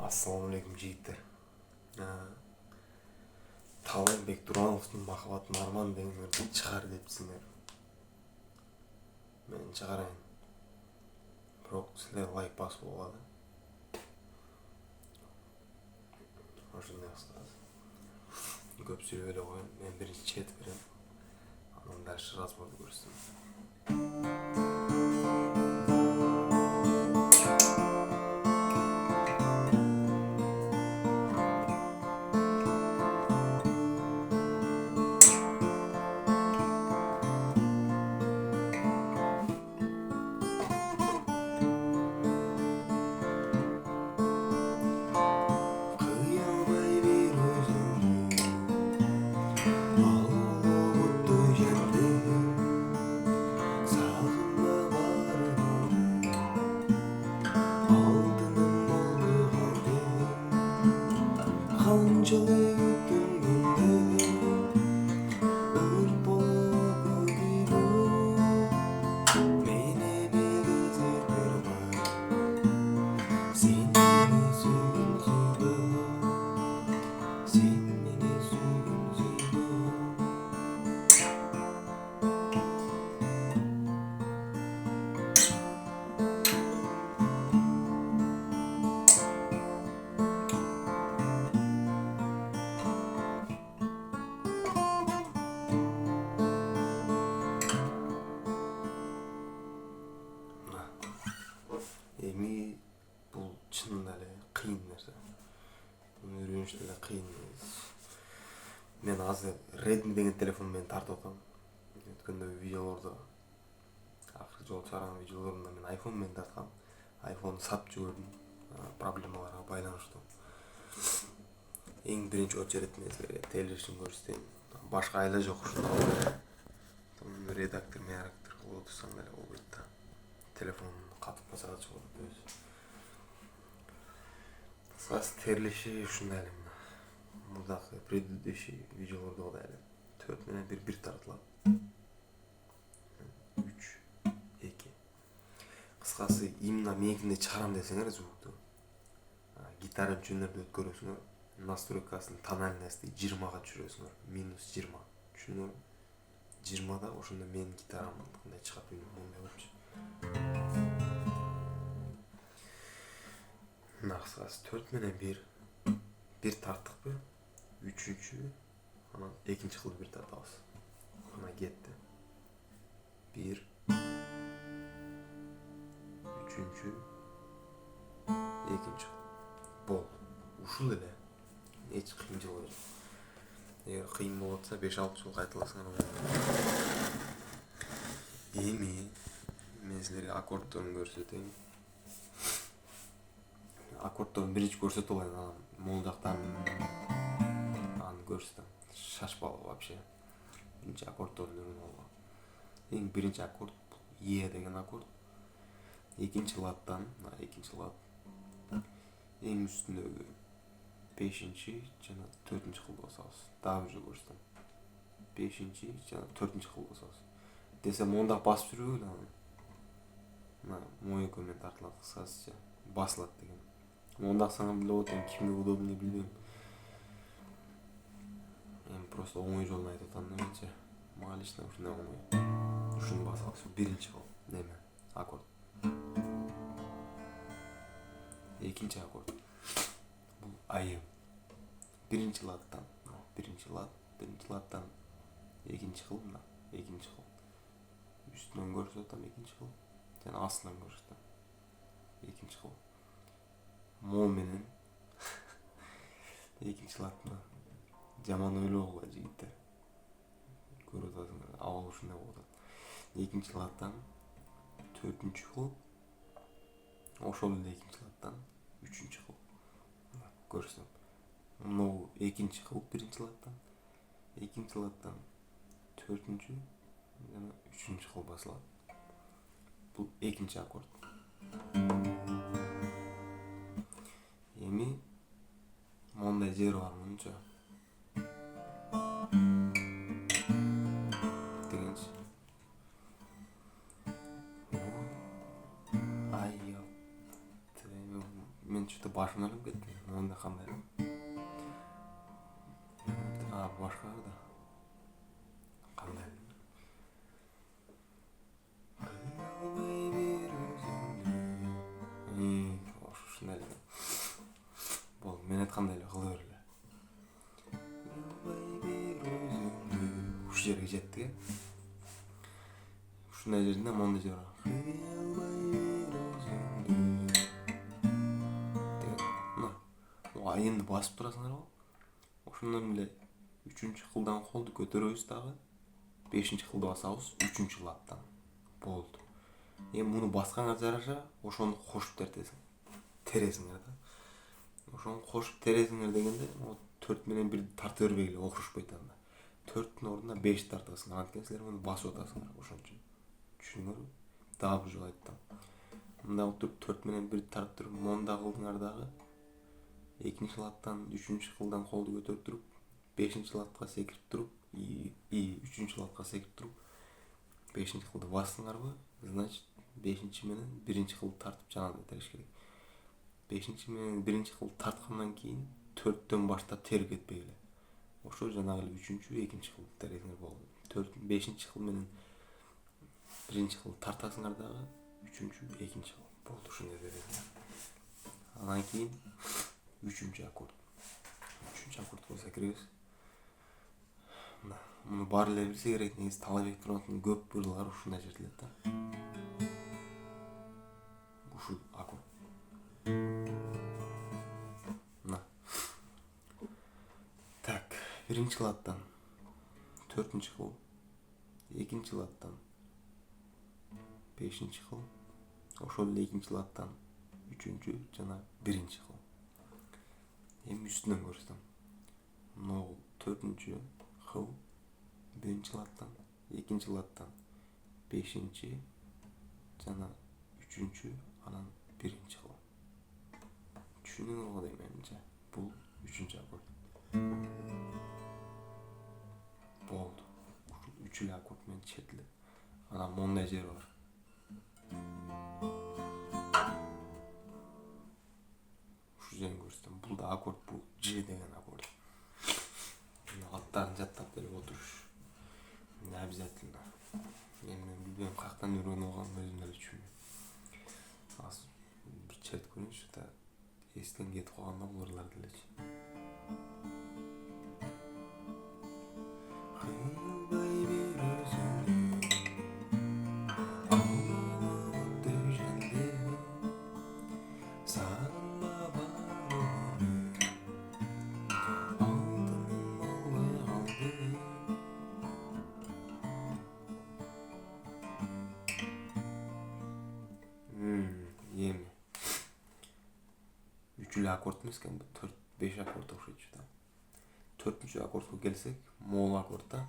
Ассалаумағалейкум жігіттер. Талай Бектұрановтың махаббатын арман деңдерді шығар депсіңдер. Мен шығарайын. Бірақ сіздер лайк басып болады. Осындай қысқасы. Көп сөйлей қойын. Мен бірінші чет берем. Анан дальше разборды көрсетем. Эми бул чынында эле кыйын нерсе. Муну үйрөнүш деле кыйын. Мен азыр Redmi деген телефон менен тартып атам. Өткөндө видеолордо акыркы жолу чыгарган видеолорумда мен iPhone менен тарткам. iPhone сатып жибердим. Проблемаларга байланыштуу. Эң биринчи очередь мен силерге телешин көрсөтөйүн. Башка айла жок ушунда. Редактор, редактор кылып отурсаң эле болот да. Телефон катып калса да чыгып атат. Кыскасы терлеши ушундай эле. Мурдакы предыдущий видеолордогудай эле 4 менен 1 тартылат. 3, 2. Кыскасы именно меникинде чыгарам десеңер звукту. Гитара чөнөрдү өткөрөсүңөр. Настройкасын тональностьти 20га түшүрөсүңөр. -20. Түшүнүңөр? 20да ошондо менин гитарам кандай чыгат мындай болчу. Кыскасы 4 менен 1 тарттыкпы? 3-3, анан экинчи кылып 1 тартабыз. Ана кетти. 1, 3-3, экинчи кылып. Бол. Ушул эле. Эч кыйынчылыгы жок. Эгер кыйын болуп атса 5-6 жолу кайталасаңар болот. Эми мен силерге аккордторун көрсөтөйүн. Аккордторун биринчи көрсөтүп алайын, анан могул жактан аны көрсөтөм. Шашпалы вообще. Биринчи аккордторун үйрөнүп алгыла. Эң биринчи аккорд Е деген аккорд. Экинчи латтан, экинчи лат. Эң үстүндөгү 5-чи жана 4-чү кылды басабыз. Дагы бир жолу көрсөтөм. 5-чи жана 4-чү кылды басабыз. Десе мондак басып жүрбөйбү да. Мына моёкө менен тартылат, кыскасыча басылат деген. Мондак саңам билип отурам, кимге удобный билбейм. Эми просто оңой жолун айтып атам да менчи. Мага лично ушундай оңой. Ушуну басабыз. Биринчи кыл. Неме? Аккорд. Экинчи аккорд. Бул айы. Биринчи латтан, биринчи латтан экинчи кыл, экинчи кыл. Үстүнөн көрсөтөм экинчи кыл. Жана астынан көрсөтөм. Экинчи кыл. Мо менен экинчи латтан жаман ойлогула жигиттер. Көрүп атасыңар, абал ушундай болуп атат. Экинчи латтан 4-чү кыл. Ошол эле экинчи латтан 3-чү кыл. Көрсөтөм. Могу экинчи кыл биринчи латтан, экинчи латтан 4-чү жана 3-чү кыл басылат. Бул экинчи аккорд. Эми мондай жери бар мынча. Дегенчи. Ай, мен что-то башымдан ойлоп кеттим. Монда кандай? Башка да. Кандай? Ушундай эле. Болду, мен айткандай эле кыла бер эле. Ушу жерге жеттик, э. Ушундай жеринде мондай жер бар. Айымды басып турасыңарбы? Ошондон эле 3-кылдан колду көтөрөбүз дагы. 5-кылды басабыз 3 латтан. Болду. Эми муну басканга жараша ошону кошуп тересиңер да. Ошону кошуп тересиңер дегенде, 4 менен 1 тарта бербегиле, окшошпойт анда. 4-түн ордуна 5 тартасың. Анткени силер муну басып атасыңар ошончо. Түшүнүңөрбү? Дагы бир жолу айттым. Мында отуруп 4 менен 1 тартып туруп монда кылдыңар дагы. 2-латтан 3-кылдан колду көтөрүп туруп, 5-латка секирип туруп, 3-латка секирип туруп, 5-кылды бассыңарбы? Значит, 5 менен 1-кылды тартып жанагындай териш керек. 5 менен 1-кылды тарткандан кийин 4-төн баштап терип кетпегиле. Ошо жанагы 3-2-кылды тересиңер болду. 5-кыл менен 1-кылды тартасыңар дагы 3-2-кыл болду. Ушундай тересиңер. Андан кийин 3-аккорд. 3-аккорд болсо киребиз. Муну баары эле билсе керек, негизи Талабек Тургунов көп бырлар ушундай жерде эле да. Ушул аккорд. Так, 1-латтан 4-кыл, 2-латтан 5-кыл, ошол эле 2-латтан 3 жана 1-кыл. Эми үстүнөн көрсөтөм. Могул 4-кыл, 1-латтан, 2-латтан 5 жана 3 анан 1-кыл. Түшүнүңөр го дейм эмче. Бул 3-аккорд. Болду. Ушул 3 эле аккорд менен чертилет. Анан мондай жер бар. Ушу жерин көрсөтөм. Бул да аккорд, бул Ж деген аккорд. Аттарын жаттап берип отуруш. Не обязательно. Мен билбейм, каяктан үйрөнүп алганымды өзүм деле түшүнбөйм. Азыр бир чертип көрөйүнчү да, эстен кетип калганда буларлар делечи. Эми 3 эле аккорд эмес экен, 4-5 аккорд окшойчу да. 4-аккордко келсек, мол аккорд да.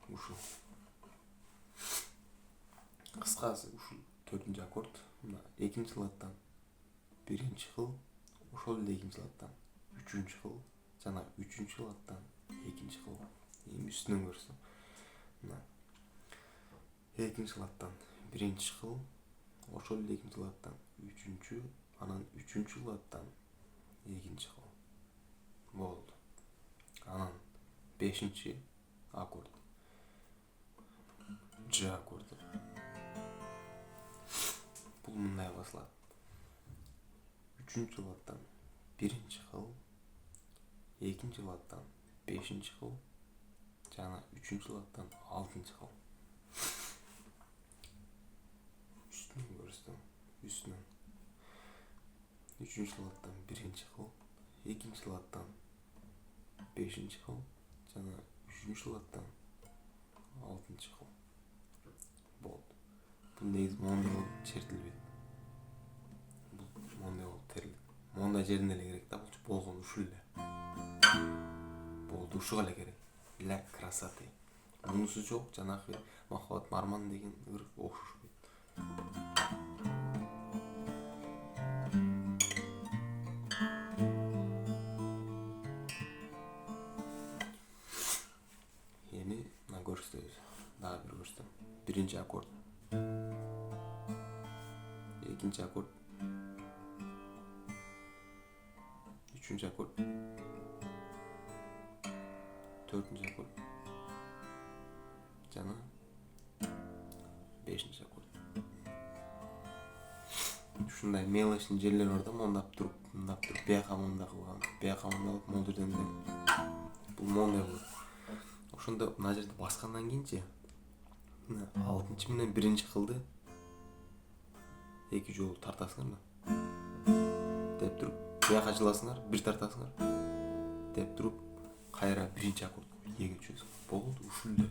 Ушул. Кыскасы ушул 4-аккорд. Мына 2-латтан 1-кыл, ошол эле 2-латтан 3-кыл жана 3-латтан 2-кыл. Эми үстүнөн көрсөм. Мына 2-латтан 1-кыл, ошол эле 2-латтан 3, анан 3-латтан 2-кыл. Болду. Анан 5-аккорд. Ж аккорду. Бул мындай басылат. 3-латтан 1-кыл, 2-латтан 5-кыл жана 3-латтан 6-кыл. Үстүнөн көрсөтөм. Үстүнөн 3-латтан 1-кыл, 2-латтан 5-кыл жана 3-латтан 6-кыл. Болду. Бул негизи мондай болуп чертилбейт. Бул мондай болуп терилет. Мондай жеринде эле керек да, булчу болгон ушул эле. Болду, ушуга эле керек. Для красоты. Мунусу жок, жанагы Махаббат Марман деген ыр окшошпойт. Эми мына көрсөтөбүз. Дагы бир көрсөтөм. Биринчи аккорд. Экинчи аккорд. Үчүнчү аккорд. Төртүнчү аккорд. Жана бешинчи аккорд. Ушундай мелочный жерлер бар да, мондап туруп, бияка монда кылган, бияка монда кылып молдурден бул мондай болот. Ошондо мына жерде баскандан кийинчи алтынчы менен биринчи кылды эки жолу тартасыңар деп туруп, бияка жыласыңар, бир тартасыңар деп туруп, кайра биринчи аккордко ийге түшөсүң. Болду, ушул эле.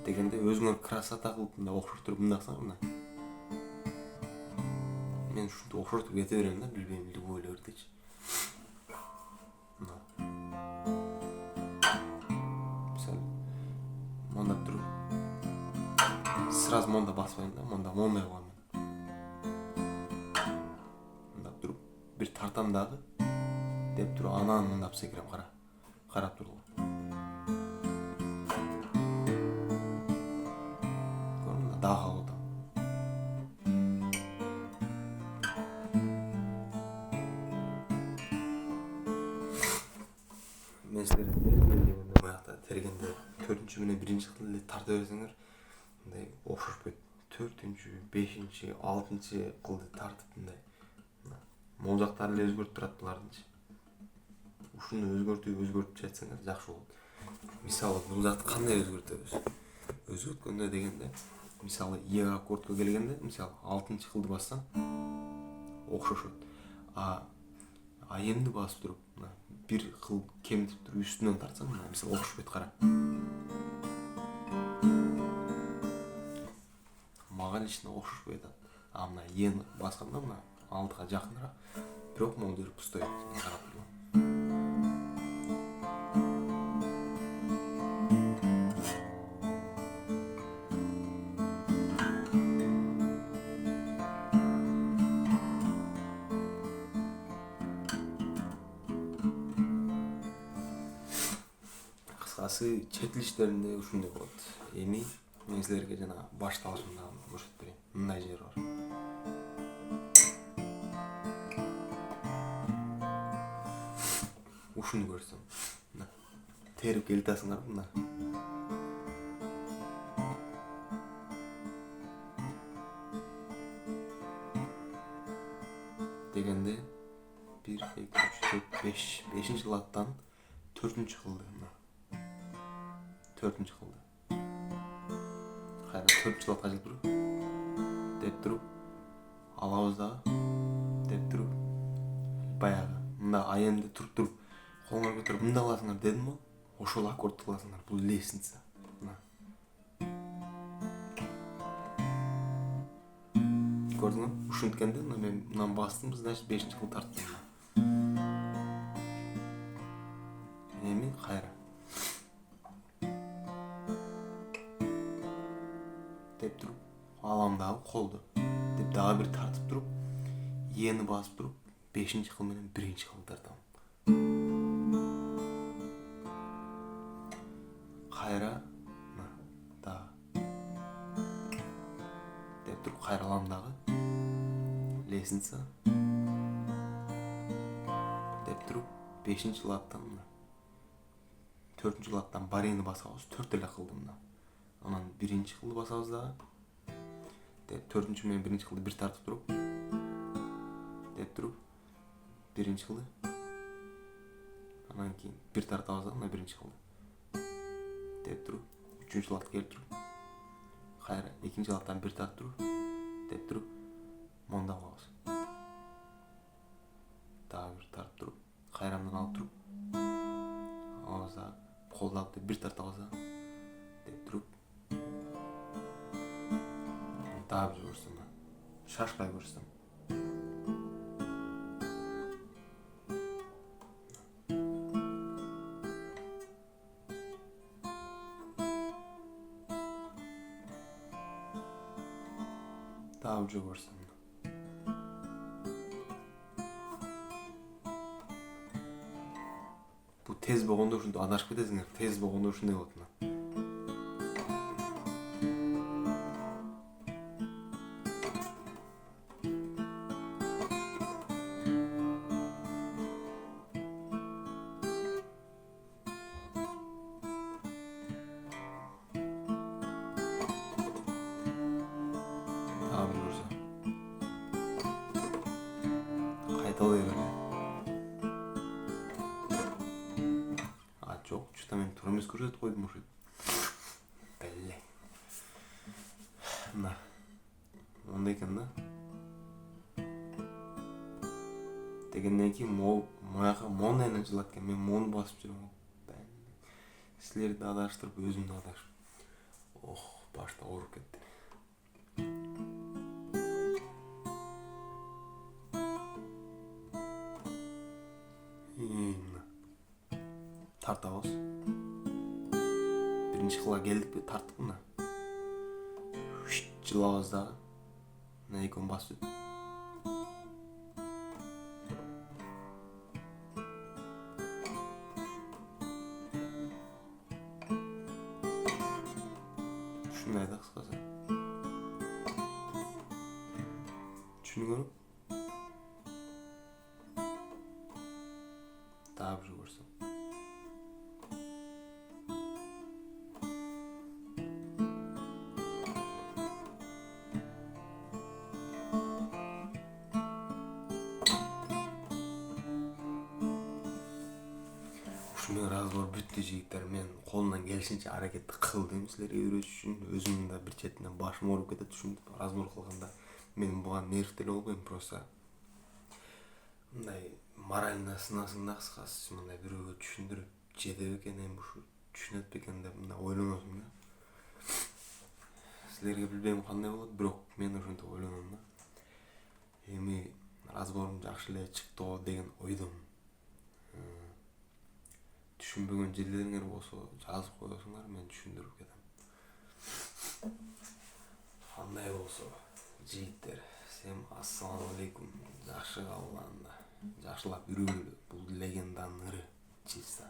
Дегенде өзүңөр красота кылып мындай окшоштуруп мындаксаңар мына. Мен ушинтип окшоштуруп кете берем да, билбейм, любой эле бирдечи. Мисалы, мондап туруп, сразу монда баспайм да, мондай коем. Мындап туруп, бир тартам дагы деп туруп, анан мындап секирем, карап туруп. Дагы калып атам. Мен силерге баягы тергенде 4-чү менен 1-чи кылды тарта берсеңер, мындай окшошпойт. 4-чү, 5-чи, 6-чы кылды тартып мындай. Молжактары эле өзгөрүп турат булардынчы. Ушуну өзгөртүп жатсаңар жакшы болот. Мисалы, бул жакты кандай өзгөртөбүз? Өзгөрткөндө дегенде, мисалы, Е аккордко келгенде, мисалы, 6-чы кылды бассаң, окшошот. А эмди басып туруп, бир кыл кемитип туруп үстүнөн тартсаң, мисалы, окшошпойт, кара. Мага лично окшошпой атат. А мына Ени басканда мына алдыга жакыныраак, бирок могу пустой карап турган. Кыскасы, чечилиштеринде ушундай болот. Эми мен силерге жана башталышымдан көрсөтүп берейин. Мындай жер бар. Ушуну көрсөм. Терип келтасыңар мына. Дегенде 1 2 3 4 5 5-чи латтан 4-чү кылды мына. 4-чү кылды. Кайра 4-чү латка жылып туруп деп туруп, алабыз дагы деп туруп, баягы мында аемде туруп колуңар көтөрүп мында кыласыңар дедим го. Ошол аккордду кыласыңар. Бул лестница. Мына. Көрдүңбү? Ушинткенде мен мынаны бастым, значит 5-чи кыл тарттым. Эми кайра деп туруп, алам дагы колду деп дагы бир тартып туруп, Ени басып туруп, 5-чи кыл менен 1-чи кыл тартам. Кайра дагы деп туруп, кайралам дагы лестница деп туруп, 5-чи латтан 4-чү латтан барени басабыз, 4 эле кылды мына. Анан 1-чи кылды басабыз дагы деп 4-чү менен 1-чи кылды бир тартып туруп деп туруп, 1-чи кылды. Анан кийин бир тартабыз да, мына 1-чи кылды деп туруп, 3-чү лат келип туруп, кайра 2-чи латтан бир тартып туруп деп туруп, монда кылабыз. Дагы бир тартып туруп, кайрамдан алып туруп, алабыз дагы, колду алып бир тартабыз да деп туруп, дагы бир көрсөтөм. Шашпай көрсөтөм. Дагы бир көрсөтөм. Бул тез болгондо ушинтип адашып кетесиңер. Тез болгондо ушундай болот мына. Кайталай бер. Жок, чута мен туура эмес көрсөтүп койдум ушул. Беле. Мына. Мондай экен да. Дегенден кийин мояка мон эне жылат экен. Мен мону басып жүрөм. Силерди адаштырып, өзүмдү адашып. Ох, башта ооруп кетти. Тартабыз. Биринчи кыла келдикпи, тарттык мына. Жылабыз дагы. Мына экөөнү басып. Ушундай да кыскасы. Түшүнгөнү? Дагы бир көрсөм. Ушумен разбор бүттү жигиттер. Мен колумдан келишинче аракетти кылдым силерге үйрөтүш үчүн. Өзүмдүн да бир четинен башым ооруп кетет ушинтип разбор кылганда. Мен буга нерв деле болбойм, просто мындай морально сынасың да кыскасы, мындай бирөөгө түшүндүрүп жете бекен, эми ушу түшүнөт бекен деп мындай ойлоносуң да. Силерге билбейм кандай болот, бирок мен ошентип ойлоном да. Эми разборум жакшы эле чыкты деген ойдомун. Түшүнбөгөн жерлериңер болсо жазып коесуңар, мен түшүндүрүп кетем. Кандай болсо, жигиттер, всем ассаламу алейкум. Жакшы калганда, жакшылап үрүлү. Бул легенданын ыры чисто.